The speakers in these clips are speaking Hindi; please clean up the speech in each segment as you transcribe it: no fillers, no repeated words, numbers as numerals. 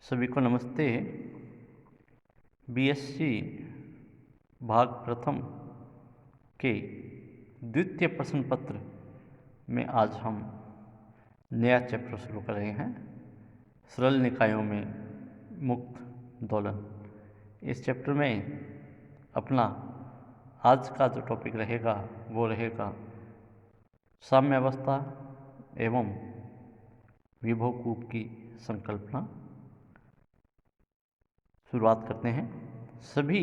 सभी को नमस्ते। बीएससी भाग प्रथम के द्वितीय प्रश्न पत्र में आज हम नया चैप्टर शुरू कर रहे हैं, सरल निकायों में मुक्त दोलन। इस चैप्टर में अपना आज का जो टॉपिक रहेगा वो रहेगा साम्यावस्था एवं विभव कूप की संकल्पना। शुरुआत करते हैं। सभी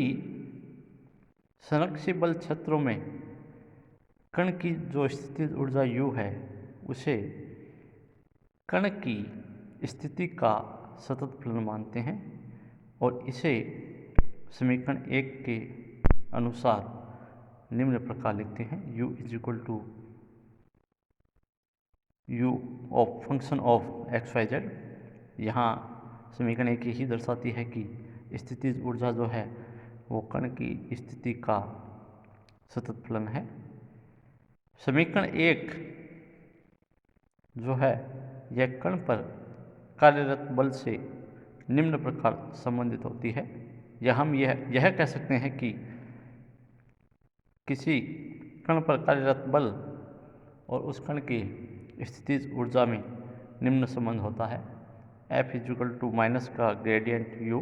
संरक्षी बल क्षेत्रों में कण की जो स्थितिज ऊर्जा U है उसे कण की स्थिति का सतत फलन मानते हैं और इसे समीकरण 1 के अनुसार निम्न प्रकार लिखते हैं। U = U of function of XYZ। यहाँ समीकरण 1 ही दर्शाती है कि स्थितिज ऊर्जा जो है वो कण की स्थिति का सतत फलन है। समीकरण 1 जो है यह कण पर कार्यरत बल से निम्न प्रकार संबंधित होती है। या हम यह कह सकते हैं कि किसी कण पर कार्यरत बल और उस कण की स्थितिज ऊर्जा में निम्न संबंध होता है। F = माइनस का ग्रेडियंट U।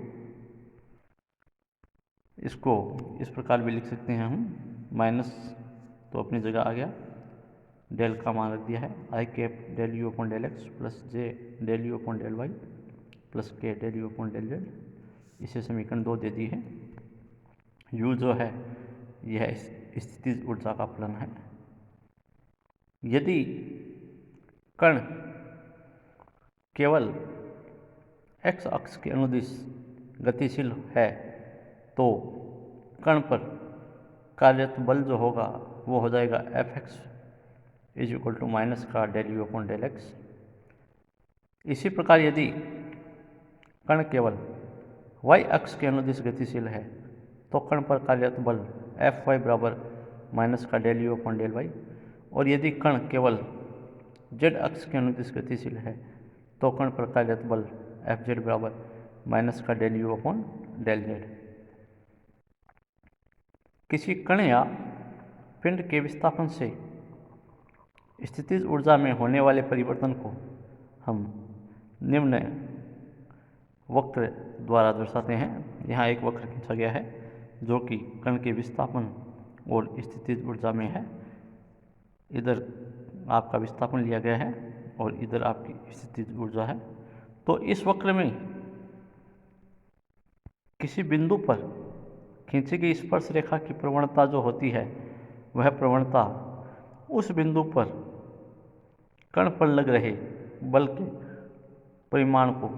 इसको इस प्रकार भी लिख सकते हैं हम, माइनस तो अपनी जगह आ गया, डेल का मान रख दिया है I cap del U/del x plus J del U/del y plus K del U/del z। इसे समीकरण 2 दे दी है। U जो है यह स्थितिज ऊर्जा का फलन है। यदि कण केवल x अक्ष के अनुदिश गतिशील है तो कण पर कार्यरत बल जो होगा वो हो जाएगा Fx = माइनस का del U/del x। इसी प्रकार यदि कण केवल y अक्ष के अनुदिश गतिशील है तो कण पर कार्यरत बल Fy = माइनस का del U/del y। और यदि कण केवल z अक्ष के अनुदिश गतिशील है तो कण पर कार्यरत बल Fz = माइनस का del U/del z। किसी कण या पिंड के विस्थापन से स्थितिज ऊर्जा में होने वाले परिवर्तन को हम निम्न वक्र द्वारा दर्शाते हैं। यहाँ एक वक्र खींचा गया है जो कि कण के विस्थापन और स्थितिज ऊर्जा में है। इधर आपका विस्थापन लिया गया है और इधर आपकी स्थितिज ऊर्जा है। तो इस वक्र में किसी बिंदु पर खींची गई स्पर्श रेखा की प्रवणता जो होती है वह प्रवणता उस बिंदु पर कण पर लग रहे बल के परिमाण को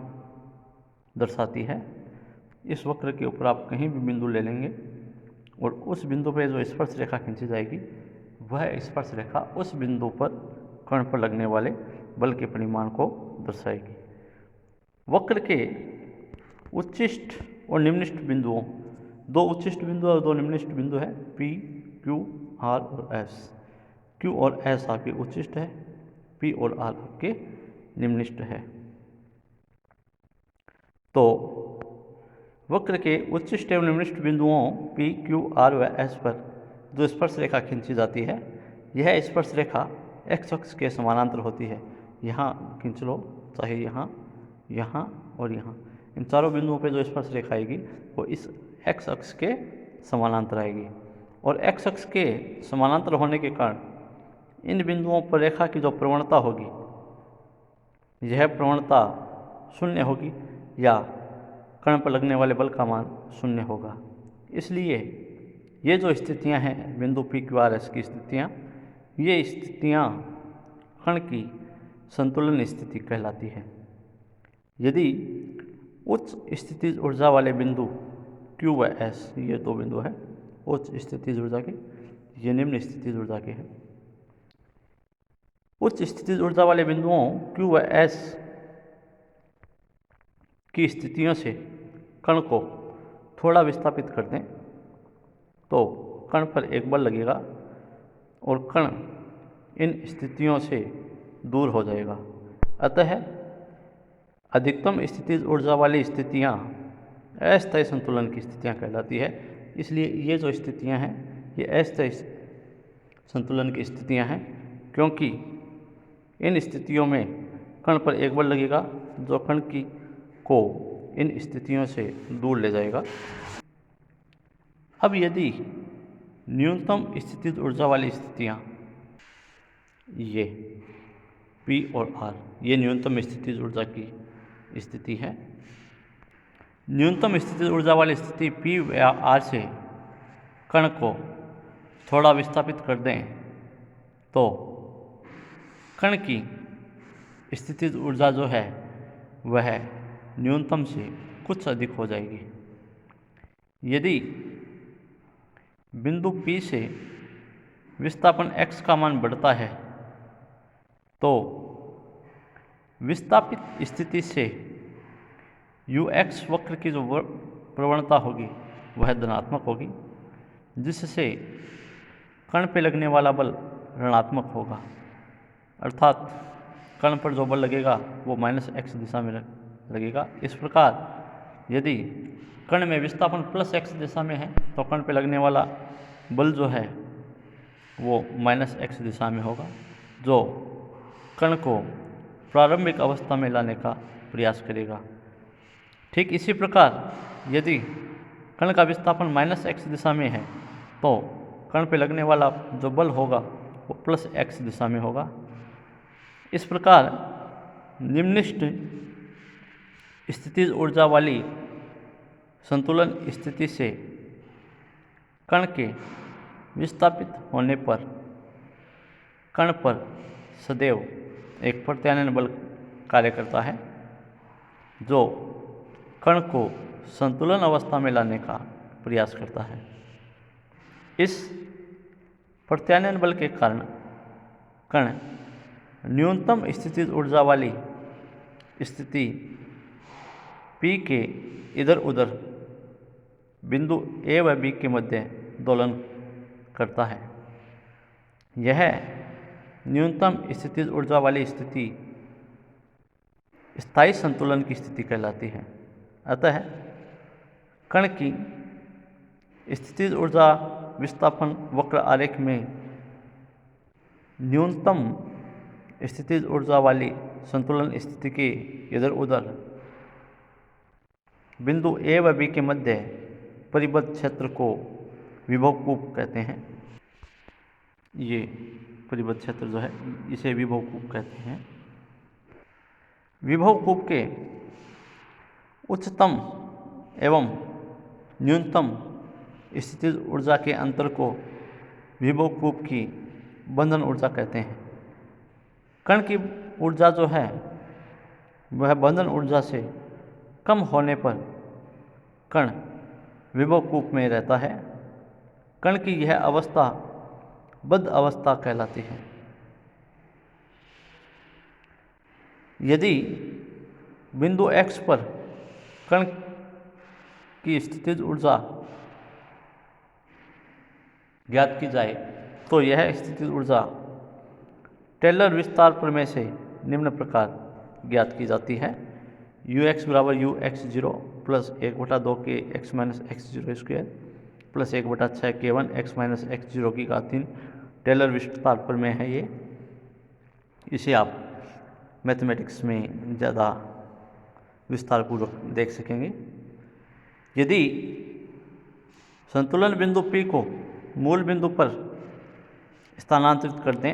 दर्शाती है। इस वक्र के ऊपर आप कहीं भी बिंदु ले लेंगे और उस बिंदु पर जो स्पर्श रेखा खींची जाएगी वह स्पर्श रेखा उस बिंदु पर कण पर लगने वाले बल के परिमाण को दर्शाएगी। वक्र के उच्चिष्ट और निम्निष्ट बिंदुओं, दो उच्चिष्ट बिंदु और दो निम्निष्ट बिंदु है P, Q, R और S। Q और S आपके उच्चिष्ट है, P और R आपके निम्निष्ट है। तो वक्र के उच्चिष्ट एवं निम्निष्ट बिंदुओं P, Q, R व S पर जो स्पर्श रेखा खींची जाती है यह स्पर्श रेखा x अक्ष के समानांतर होती है। यहाँ खींच लो, चाहे यहाँ, यहाँ और यहाँ, इन चारों बिंदुओं पे जो स्पर्श रेखा आएगी वो इस x अक्ष के समानांतर आएगी। और x अक्ष के समानांतर होने के कारण इन बिंदुओं पर रेखा की जो प्रवणता होगी यह प्रवणता शून्य होगी या कण पर लगने वाले बल का मान शून्य होगा। इसलिए ये जो स्थितियां हैं बिंदु P, Q, R, S की स्थितियां, ये स्थितियां कण की संतुलन स्थिति कहलाती है। यदि उच्च स्थितिज ऊर्जा वाले बिंदु Q व S, ये दो बिंदु हैं उच्च स्थितिज ऊर्जा के, ये निम्न स्थितिज ऊर्जा के हैं। उच्च स्थितिज ऊर्जा वाले बिंदुओं Q व S की स्थितियों से कण को थोड़ा विस्थापित कर दें तो कण पर एक बल लगेगा और कण इन स्थितियों से दूर हो जाएगा। अतः अधिकतम स्थितिज ऊर्जा वाली स्थितियाँ अस्थायी संतुलन की स्थितियाँ कहलाती है। इसलिए ये जो स्थितियाँ हैं ये अस्थायी संतुलन की स्थितियाँ हैं, क्योंकि इन स्थितियों में कण पर एक बल लगेगा जो कण की को इन स्थितियों से दूर ले जाएगा। अब यदि न्यूनतम स्थितिज ऊर्जा वाली स्थितियाँ ये P और R ये न्यूनतम स्थितिज ऊर्जा की स्थिति है। न्यूनतम स्थितिज ऊर्जा वाली स्थिति P या R से कण को थोड़ा विस्थापित कर दें तो कण की स्थितिज ऊर्जा जो है वह न्यूनतम से कुछ अधिक हो जाएगी। यदि बिंदु P से विस्थापन x का मान बढ़ता है तो विस्थापित स्थिति से ux वक्र की जो प्रवणता होगी वह धनात्मक होगी, जिससे कण पे लगने वाला बल ऋणात्मक होगा, अर्थात कण पर जो बल लगेगा वो -x दिशा में लगेगा। इस प्रकार यदि कण में विस्थापन +x दिशा में है तो कण पे लगने वाला बल जो है वो -x दिशा में होगा, जो कण को प्रारंभिक अवस्था में लाने का प्रयास करेगा। ठीक इसी प्रकार यदि कण का विस्थापन -x दिशा में है तो कण पे लगने वाला जो बल होगा वो +x दिशा में होगा। इस प्रकार निम्नलिखित स्थितिज ऊर्जा वाली संतुलन स्थिति से कण के विस्थापित होने पर कण पर सदैव एक प्रत्यानयन बल कार्य करता है, जो कण को संतुलन अवस्था में लाने का प्रयास करता है। इस प्रत्यानयन बल के कारण कण न्यूनतम स्थितिज ऊर्जा वाली स्थिति P के इधर उधर बिंदु A व B के मध्य दोलन करता है। यह न्यूनतम स्थितिज ऊर्जा वाली स्थिति स्थायी संतुलन की स्थिति कहलाती है। अतः कण की स्थितिज ऊर्जा विस्थापन वक्र आरेख में न्यूनतम स्थितिज ऊर्जा वाली संतुलन स्थिति के इधर उधर बिंदु A व B के मध्य परिबद्ध क्षेत्र को विभव कूप कहते हैं। ये परिबद्ध क्षेत्र जो है इसे विभव कूप कहते हैं। विभव कूप के उच्चतम एवं न्यूनतम स्थितिज ऊर्जा के अंतर को विभव कूप की बंधन ऊर्जा कहते हैं। कण की ऊर्जा जो है वह बंधन ऊर्जा से कम होने पर कण विभव कूप में रहता है। कण की यह अवस्था बद्ध अवस्था कहलाती है। यदि बिंदु x पर कण की स्थितिज ऊर्जा ज्ञात की जाए तो यह स्थितिज ऊर्जा टेलर विस्तार प्रमेय से निम्न प्रकार ज्ञात की जाती है। ux बराबर ux0 प्लस 1/2 के x minus x0 square plus 1/6 k1 x minus x0 की घात 3 टेलर विस्तार प्रमेय है ये। इसे आप मैथमेटिक्स में ज़्यादा विस्तार पूर्वक देख सकेंगे। यदि संतुलन बिंदु P को मूल बिंदु पर स्थानांतरित कर दें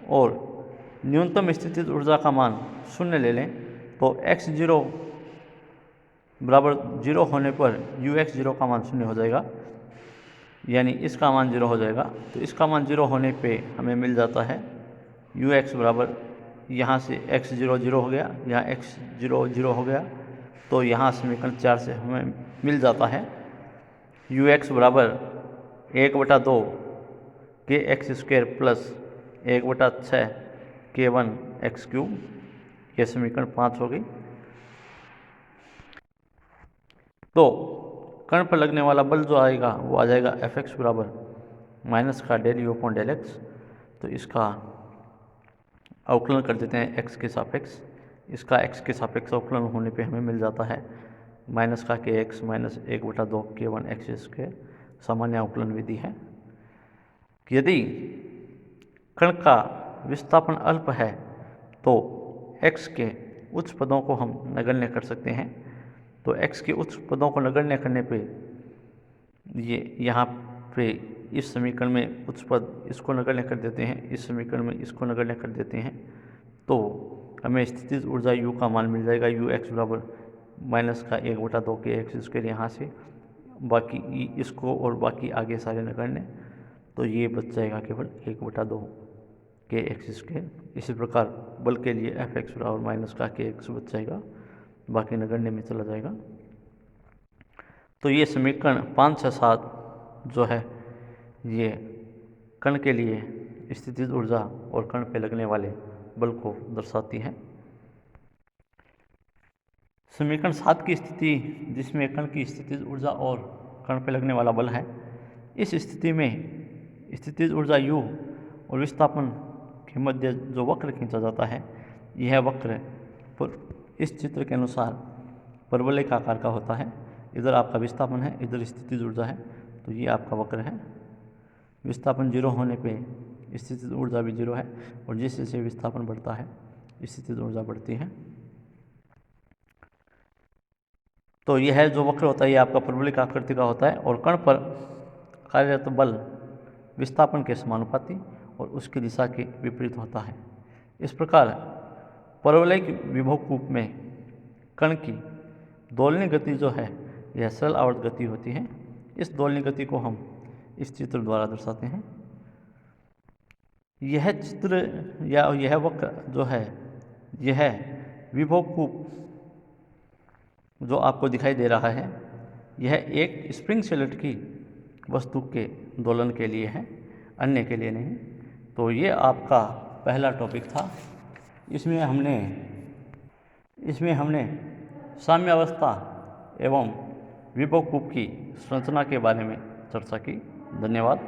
और न्यूनतम स्थितिज ऊर्जा का मान 0 ले लें तो x0 बराबर 0 होने पर ux0 का मान 0 हो जाएगा, यानी इसका मान 0 हो जाएगा। तो इसका मान 0 होने पे हमें मिल जाता है ux बराबर, यहाँ से x0 0 हो गया, यहाँ x0 0 हो गया, तो यहाँ समीकरण 4 से हमें मिल जाता है ux बराबर 1/2 के x square plus 1/6 k1 x cube. यह समीकरण 5 हो गई। तो कण पर लगने वाला बल जो आएगा वो आ जाएगा Fx बराबर माइनस का del u upon del x. तो इसका अवकलन कर देते हैं x के सापेक्ष। इसका x के सापेक्ष अवकलन होने पे हमें मिल जाता है माइनस का के x minus 1/2 k1 x square, सामान्य अवकलन विधि है। यदि कण का विस्थापन अल्प है तो x के उच्च पदों को हम नगण्य कर सकते हैं। तो x के उच्च पदों को नगण्य करने पे ये यहाँ पे इस समीकरण में उच्च पद इसको नगण्य कर देते हैं, इस समीकरण में इसको नगण्य कर देते हैं, तो हमें स्थितिज ऊर्जा U का मान मिल जाएगा। Ux बराबर माइनस का 1/2 के एक्स स्क्वायर यहाँ से, बाकी इसको और बाकी आगे सारे नगण्य, तो ये बच जाएगा केवल 1/2 के एक्स स्क्वायर। इसी प्रकार बल के लिए Fx बराबर माइनस का के एक्स बच जाएगा, बाकी नगण्य में चला जाएगा। तो ये समीकरण 5, 6, 7 जो है ये कण के लिए स्थितिज ऊर्जा और कण पे लगने वाले बल को दर्शाती है। समीकरण 7 की स्थिति जिसमें कण की स्थितिज ऊर्जा और कण पे लगने वाला बल है, इस स्थिति में स्थितिज ऊर्जा U और विस्थापन के मध्य जो वक्र खींचा जाता है, यह वक्र इस चित्र के अनुसार परवलयिक आकार का होता है। इधर आपका विस्थापन है, इधर स्थितिज ऊर्जा है, तो ये आपका वक्र है। विस्थापन 0 होने पे स्थितिज ऊर्जा भी 0 है, और जिस जैसे विस्थापन बढ़ता है स्थितिज ऊर्जा बढ़ती है। तो यह जो वक्र होता है ये आपका परवलयिक आकृति का होता है, और कण पर कार्यरत बल विस्थापन के समानुपाती और उसकी दिशा के विपरीत होता है। इस प्रकार परवलयिक विभव कूप में कण की दोलनीय गति जो है यह सरल आवर्त गति होती है। इस दोलनीय गति को हम इस चित्र द्वारा दर्शाते हैं। यह चित्र या यह वक्र जो है यह विभव कूप जो आपको दिखाई दे रहा है, यह एक स्प्रिंग से लटकी वस्तु के दोलन के लिए है, अन्य के लिए नहीं। तो ये आपका पहला टॉपिक था। इसमें हमने साम्यावस्था एवं विभव कूप की संरचना के बारे में चर्चा की। धन्यवाद।